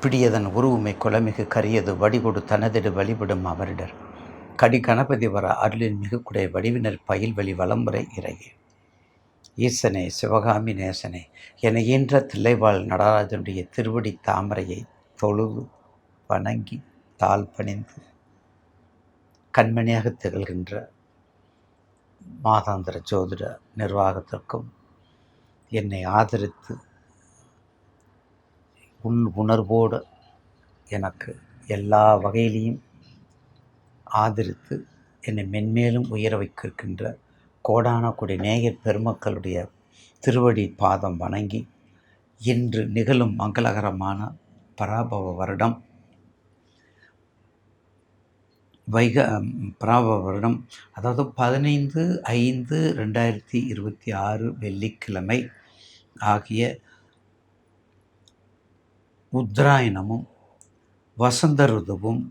பிடியதன் உருவுமை குலமிகு கரியது வடிகொடு தனதிடு வழிபடும் அவரிடர் கடி கணபதி வர அருளின் மிகுக்குடைய வடிவினர் பயில்வழி வளமுறை இறையே. ஈசனே சிவகாமி நேசனே என ஈன்ற தில்லைவாழ் நடராஜனுடைய திருவடி தாமரையை தொழுது வணங்கி தாழ் பணிந்து கண்மணியாக திகழ்கின்ற மாதாந்திர ஜோதிட நிர்வாகத்திற்கும் என்னை ஆதரித்து உணர்வோடு எனக்கு எல்லா வகையிலையும் ஆதரித்து என்னை மென்மேலும் உயர வைக்கின்ற கோடான கொடி நேயர் பெருமக்களுடைய திருவடி பாதம் வணங்கி இன்று நிகழும் மங்களகரமான பராபவ வருடம் பராபவ வருடம், அதாவது 15/5/2026 வெள்ளிக்கிழமை ஆகிய உத்தராயணமும் வசந்த ருதுவும்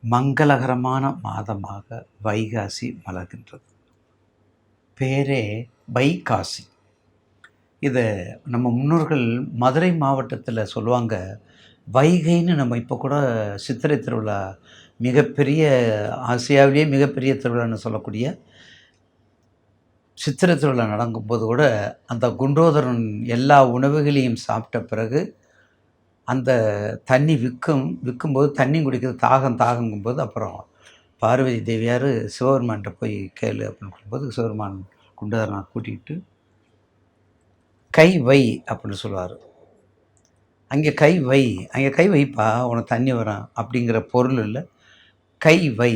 மங்களகரமான மாதமாக வைகாசி மலர்கின்றது. பேரே வைகாசி. இதை நம்ம முன்னோர்கள் மதுரை மாவட்டத்தில் சொல்லுவாங்க வைகைன்னு. நம்ம இப்போ கூட சித்திரை திருவிழா, மிகப்பெரிய ஆசியாவிலேயே மிகப்பெரிய திருவிழான்னு சொல்லக்கூடிய சித்திரை திருவிழா நடக்கும்போது கூட அந்த குண்டோதரன் எல்லா உணவுகளையும் சாப்பிட்ட பிறகு அந்த தண்ணி விற்கும்போது தண்ணி குடிக்கிறது தாகங்கும்போது அப்புறம் பார்வதி தேவியார் சிவபெருமான்கிட்ட போய் கேளு அப்படின்னு சொல்லும்போது சிவபெருமான் குண்டோதரனை கூட்டிகிட்டு கை வை அப்படின்னு சொல்லுவார். அங்கே கை வைப்பா உனக்கு தண்ணி வரும் அப்படிங்கிற பொருள் இல்லை, கை வை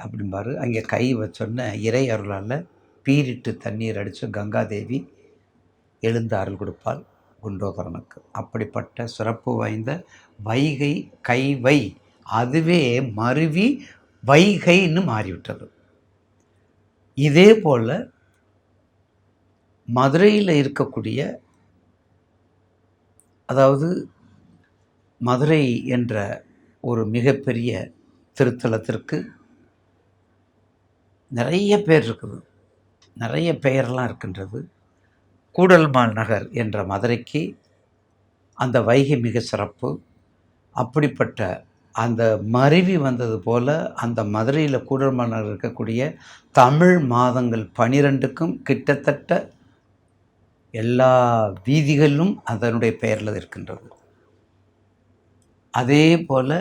அப்படிம்பார். அங்கே கை வச்சோன்ன இறை அருளால் பீரிட்டு தண்ணீர் அடித்து கங்காதேவி எழுந்து அருள் கொடுப்பாள் குண்டோதரனுக்கு. அப்படிப்பட்ட சிறப்பு வாய்ந்த வைகை கைவை அதுவே மருவி வைகைன்னு மாறிவிட்டது. இதே போல் மதுரையில் இருக்கக்கூடிய, அதாவது மதுரை என்ற ஒரு மிகப்பெரிய திருத்தலத்திற்கு நிறைய பேர் இருக்குது, நிறைய பெயரெல்லாம் இருக்கின்றது. கூடல்மால் நகர் என்ற மதுரைக்கு அந்த வைகை மிக சிறப்பு. அப்படிப்பட்ட அந்த மருவி வந்தது போல் அந்த மதுரையில் கூடல்மால் நகர் இருக்கக்கூடிய தமிழ் மாதங்கள் 12க்கும் கிட்டத்தட்ட எல்லா வீதிகளிலும் அதனுடைய பெயரில் இருக்கின்றது. அதே போல்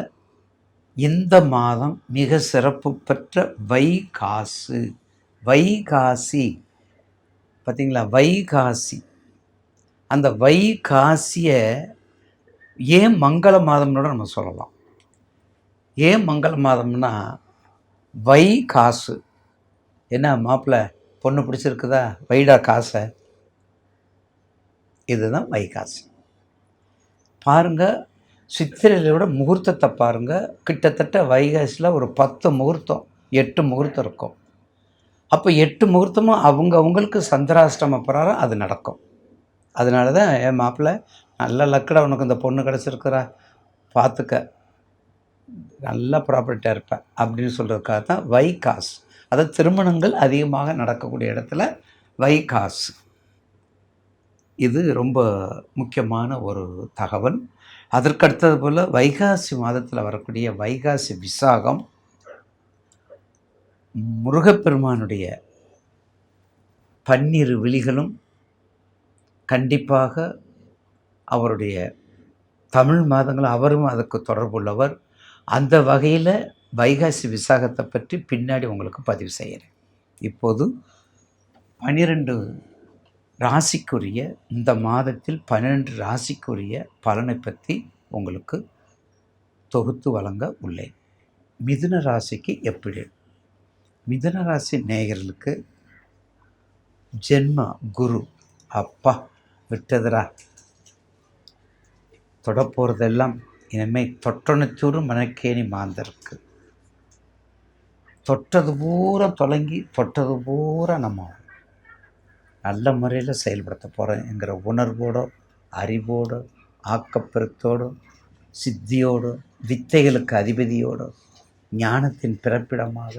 இந்த மாதம் மிக சிறப்பு பெற்ற வைகாசி பார்த்திங்களா, வைகாசி. அந்த வைகாசியை ஏன் மங்கள மாதம்னோட நம்ம சொல்லலாம். ஏன் மங்கள மாதம்னா காசு. என்ன மாப்பிள்ளை பொண்ணு பிடிச்சிருக்குதா, வைடா காசை. இதுதான் வைகாசி. பாருங்கள், சித்திரையோட முகூர்த்தத்தை பாருங்கள். கிட்டத்தட்ட வைகாசியில் ஒரு 10 முகூர்த்தம் 8 முகூர்த்தம் இருக்கும். அப்போ 8 முகூர்த்தமும் அவங்களுக்கு சந்திராஷ்டம பிரகாரம் அது நடக்கும். அதனால தான் என் மாப்பிள்ளை நல்ல லக்கடா உனக்கு இந்த பொண்ணு கிடச்சிருக்கிறா, பார்த்துக்க, நல்ல ப்ராப்பர்ட்டியாக இருப்பேன் அப்படின்னு சொல்கிறதுக்காக தான் வைகாசு. அதாவது திருமணங்கள் அதிகமாக நடக்கக்கூடிய இடத்துல வைகாசு. இது ரொம்ப முக்கியமான ஒரு தகவல். அதற்கடுத்தது போல் வைகாசி மாதத்தில் வரக்கூடிய வைகாசி விசாகம் முருகப்பெருமானுடைய 12 விழிகளும் கண்டிப்பாக அவருடைய தமிழ் மாதங்கள் அவரும் அதுக்கு தொடர்புள்ளவர். அந்த வகையில் வைகாசி விசாகத்தை பற்றி பின்னாடி உங்களுக்கு பதிவு செய்கிறேன். இப்போது 12 ராசிக்குரிய இந்த மாதத்தில் 12 ராசிக்குரிய பலனை பற்றி உங்களுக்கு தொகுத்து வழங்க உள்ளேன். மிதுன ராசிக்கு எப்படி? மிதுன ராசி நேயர்களுக்கு ஜென்ம குரு அப்பா விட்டதுரா, தொடப்போகிறதெல்லாம் இனிமேல் தொட்டணுச்சூறு மணக்கேணி மாந்தருக்கு. தொட்டது பூரா தொடங்கி தொட்டது பூரா நம்ம நல்ல முறையில் செயல்படுத்த போகிறோங்கிற உணர்வோடு, அறிவோடு, ஆக்கப்பெருத்தோடு, சித்தியோடு, வித்தைகளுக்கு அதிபதியோடு, ஞானத்தின் பிறப்பிடமாக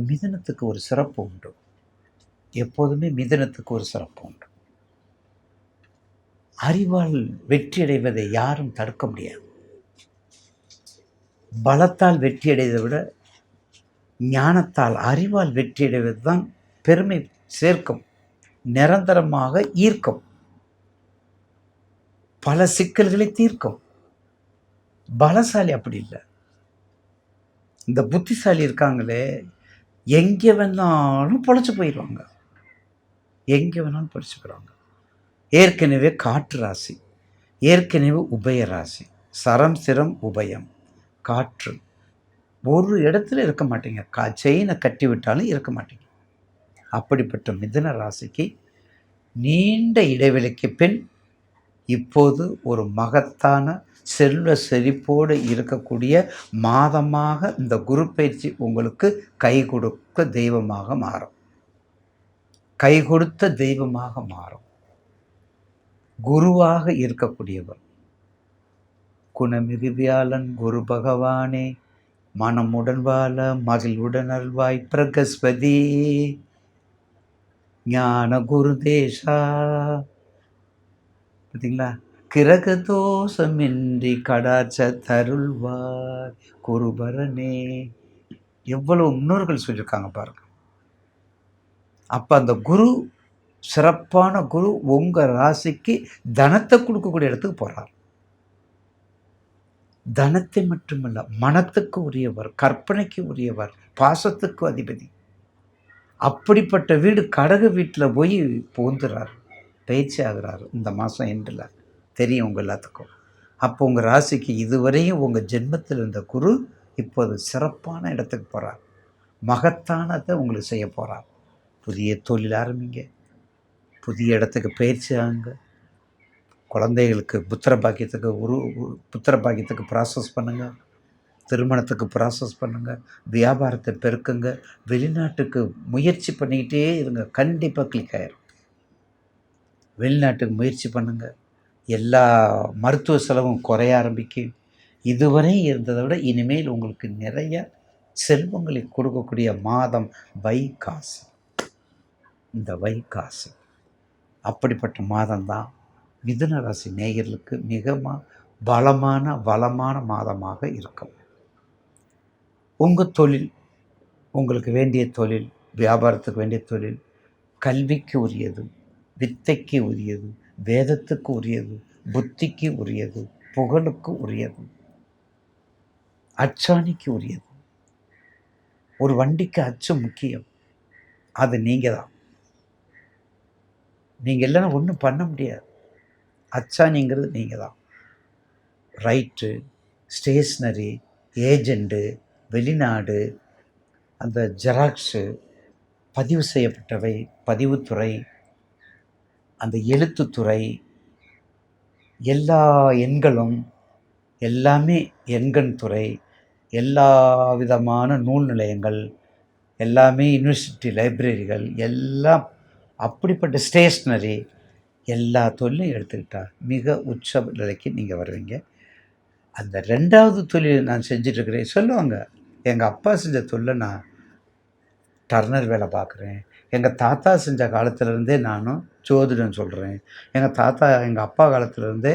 மிதுனத்துக்கு ஒரு சிறப்பு உண்டு. எப்போதுமே மிதுனத்துக்கு ஒரு சிறப்பு உண்டு. அறிவால் வெற்றியடைவதை யாரும் தடுக்க முடியாது. பலத்தால் வெற்றியடைவதை விட ஞானத்தால், அறிவால் வெற்றியடைவது தான் பெருமை சேர்க்கும், நிரந்தரமாக ஈர்க்கும், பல சிக்கல்களை தீர்க்கும். பலசாலி அப்படி இல்லை. இந்த புத்திசாலி இருக்காங்களே, எங்கே வேணாலும் பொழைச்சு போயிடுவாங்க, எங்கே வேணாலும் பொழைச்சு போயிடுவாங்க. ஏற்கனவே காற்று ராசி, ஏற்கனவே உபய ராசி, சரம் சிரம் உபயம், காற்று. ஒரு இடத்துல இருக்க மாட்டீங்க, செயினை கட்டி விட்டாலும் இருக்க மாட்டீங்க. அப்படிப்பட்ட மிதுன ராசிக்கு நீண்ட இடைவெளிக்கு பின் இப்போது ஒரு மகத்தான செல்வ செழிப்போடு இருக்கக்கூடிய மாதமாக இந்த குரு பயிற்சி உங்களுக்கு கை கொடுக்க தெய்வமாக மாறும், கை கொடுத்த தெய்வமாக மாறும். குருவாக இருக்கக்கூடியவர் குணமிகு வியாழன் குரு பகவானே, மனமுடன் வாழ மகிழ்வுடன் அல்வாய் பிரகஸ்பதி, ஞான குருதேசா. பார்த்தீங்களா, கிரகதோஷமின்றி கடாச்ச தருள்வாய் குருபரனே. எவ்வளவு முன்னோர்கள் சொல்லியிருக்காங்க பாருங்க. அப்போ அந்த குரு, சிறப்பான குரு உங்கள் ராசிக்கு தனத்தை கொடுக்கக்கூடிய இடத்துக்கு போகிறார். தனத்தை மட்டுமல்ல, மனத்துக்கு உரியவர், கற்பனைக்கு உரியவர், பாசத்துக்கு அதிபதி. அப்படிப்பட்ட வீடு கடக வீட்டில் போய் புகுந்துறார், பயிற்சி ஆகிறார் இந்த மாதம் எண்டில். தெரியும் உங்கள் எல்லாத்துக்கும். அப்போ உங்கள் ராசிக்கு இதுவரையும் உங்கள் ஜென்மத்தில் இருந்த குரு இப்போது சிறப்பான இடத்துக்கு போகிறார், மகத்தானதை உங்களுக்கு செய்ய போகிறார். புதிய தொழில் ஆரம்பிங்க, புதிய இடத்துக்கு பயிற்சி ஆகுங்க, குழந்தைகளுக்கு புத்திர பாக்கியத்துக்கு ப்ராசஸ் பண்ணுங்கள், திருமணத்துக்கு ப்ராசஸ் பண்ணுங்கள், வியாபாரத்தை பெருக்குங்க, வெளிநாட்டுக்கு முயற்சி பண்ணிக்கிட்டே இருங்க, கண்டிப்பாக கிளிக் ஆயிரும். வெளிநாட்டுக்கு முயற்சி பண்ணுங்கள், எல்லா மருத்துவ செலவும் குறைய ஆரம்பிக்கும். இதுவரை இருந்ததை விட இனிமேல் உங்களுக்கு நிறைய செல்வங்களை கொடுக்கக்கூடிய மாதம் வைகாசி. இந்த வைகாசி அப்படிப்பட்ட மாதம்தான் மிதுன ராசி நேயர்களுக்கு மிக வளமான மாதமாக இருக்கும். உங்கள் தொழில், உங்களுக்கு வேண்டிய தொழில், வியாபாரத்துக்கு வேண்டிய தொழில், கல்விக்கு உரியது, வித்தைக்கு உரியது, வேதத்துக்கு உரியது, புத்திக்கு உரியது, புகழுக்கு உரியது, அச்சாணிக்கு உரியது. ஒரு வண்டிக்கு அச்சு முக்கியம், அது நீங்கள் தான். நீங்கள் இல்லைன்னா ஒன்றும் பண்ண முடியாது. அச்சாணிங்கிறது நீங்கள் தான். ரைட்டு, ஸ்டேஷ்னரி, ஏஜெண்ட்டு, வெளிநாடு, அந்த ஜெராக்ஸு, பதிவு செய்யப்பட்டவை, பதிவுத்துறை, அந்த எழுத்துத்துறை, எல்லா எண்களும் எல்லாமே எண்கண் துறை, எல்லா விதமான நூல் நிலையங்கள் எல்லாமே, யூனிவர்சிட்டி லைப்ரரிகள் எல்லாம், அப்படிப்பட்ட ஸ்டேஷ்னரி, எல்லா தொழிலையும் எடுத்துக்கிட்டால் மிக உச்ச நிலைக்கு நீங்கள் வருவீங்க. அந்த 2வது தொழில் நான் செஞ்சிட்ருக்கிறேன் சொல்லுவாங்க, எங்கள் அப்பா செஞ்ச தொழிலை நான் டர்னர் வேலை பார்க்குறேன், எங்கள் தாத்தா செஞ்ச காலத்துலேருந்தே நானும் ஜோதிடம் சொல்கிறேன், எங்கள் அப்பா காலத்துலேருந்தே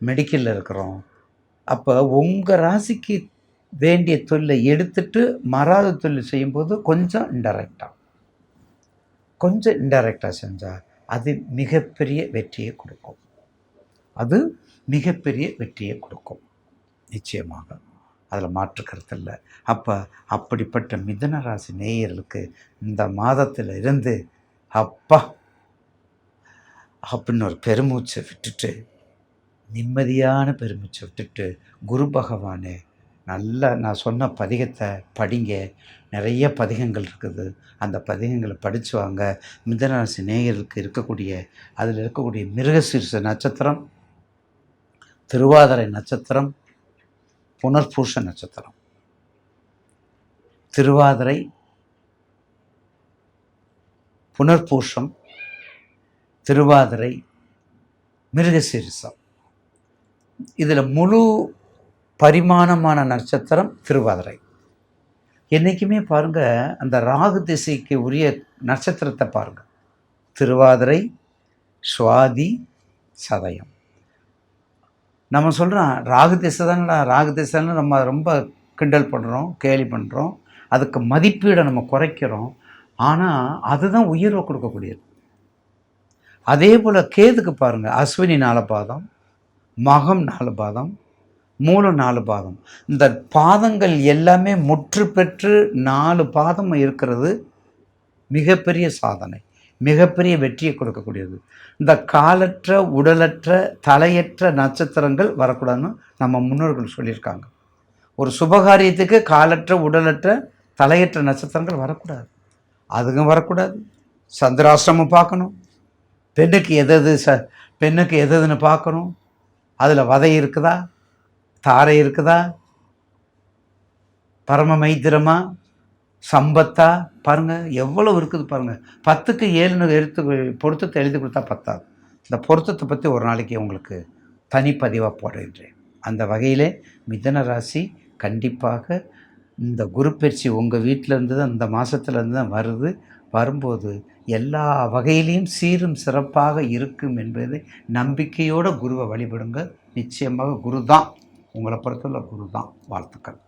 மெடிக்கலில் இருக்கிறோம். அப்போ உங்கள் ராசிக்கு வேண்டிய தொழிலை எடுத்துட்டு மறாத தொழில் செய்யும்போது கொஞ்சம் இன்டைரக்டாக செஞ்சால் அது மிகப்பெரிய வெற்றியை கொடுக்கும். அது மிகப்பெரிய வெற்றியை கொடுக்கும் நிச்சயமாக, அதில் மாற்று கருத்து இல்லை. அப்போ அப்படிப்பட்ட மிதுன ராசி நேயர்களுக்கு இந்த மாதத்தில் இருந்து அப்பா அப்படின்னு ஒரு பெருமூச்சை விட்டுட்டு, நிம்மதியான பெருமூச்சை விட்டுட்டு, குரு பகவானே நல்லா நான் சொன்ன பதிகத்தை படிங்க. நிறைய பதிகங்கள் இருக்குது, அந்த பதிகங்களை படித்து வாங்க. மிதுனராசி நேயர்களுக்கு இருக்கக்கூடிய அதில் இருக்கக்கூடிய மிருகசீரிஷ நட்சத்திரம், திருவாதிரை நட்சத்திரம், புனர்பூச நட்சத்திரம், திருவாதிரை, புனர்பூசம், திருவாதிரை, மிருகசீரிஷம், இதில் முழு பரிமாணமான நட்சத்திரம் திருவாதிரை. என்றைக்குமே பாருங்கள், அந்த ராகு திசைக்கு உரிய நட்சத்திரத்தை பாருங்கள். திருவாதிரை, சுவாதி, சதயம், நம்ம சொல்கிறோம் ராகு திசை தானடா, ராகு திசைன்னு நம்ம ரொம்ப கிண்டல் பண்ணுறோம், கேலி பண்ணுறோம். அதுக்கு மதிப்பீடை நம்ம குறைக்கிறோம். ஆனால் அதுதான் உயர்வை கொடுக்கக்கூடியது. அதே போல் கேதுக்கு பாருங்கள், அஸ்வினி 4 பாதம், மகம் 4 பாதம், மூலம் 4 பாதம். இந்த பாதங்கள் எல்லாமே முற்று பெற்று 4 பாதம் இருக்கிறது மிகப்பெரிய சாதனை, மிகப்பெரிய வெற்றியை கொடுக்கக்கூடியது. இந்த காலற்ற, உடலற்ற, தலையற்ற நட்சத்திரங்கள் வரக்கூடாதுன்னு நம்ம முன்னோர்கள் சொல்லியிருக்காங்க. ஒரு சுபகாரியத்துக்கு காலற்ற, உடலற்ற, தலையற்ற நட்சத்திரங்கள் வரக்கூடாது. அதுவும் வரக்கூடாது. சந்திராஷ்டிரமம் பார்க்கணும். பெண்ணுக்கு எதுன்னு பார்க்கணும். அதில் வதை இருக்குதா, தாரை இருக்குதா, பரம மைத்திரமா, சம்பத்தா, பாருங்கள் எவ்வளோ இருக்குது பாருங்கள். 10க்கு 7ன்னு பொருத்தத்தை எழுதி கொடுத்தா பத்தாது. இந்த பொருத்தத்தை பற்றி ஒரு நாளைக்கு உங்களுக்கு தனிப்பதிவாக போடுகின்றேன். அந்த வகையிலே மிதன ராசி கண்டிப்பாக இந்த குரு பயிற்சி உங்கள் வீட்டிலேருந்து தான், இந்த மாதத்துலேருந்து தான் வருது. வரும்போது எல்லா வகையிலையும் சீரும் சிறப்பாக இருக்கும் என்பதை நம்பிக்கையோடு குருவை வழிபடுங்க. நிச்சயமாக குரு தான், உங்களை பொறுத்தவரை குரு தான். வாழ்த்துக்கள்.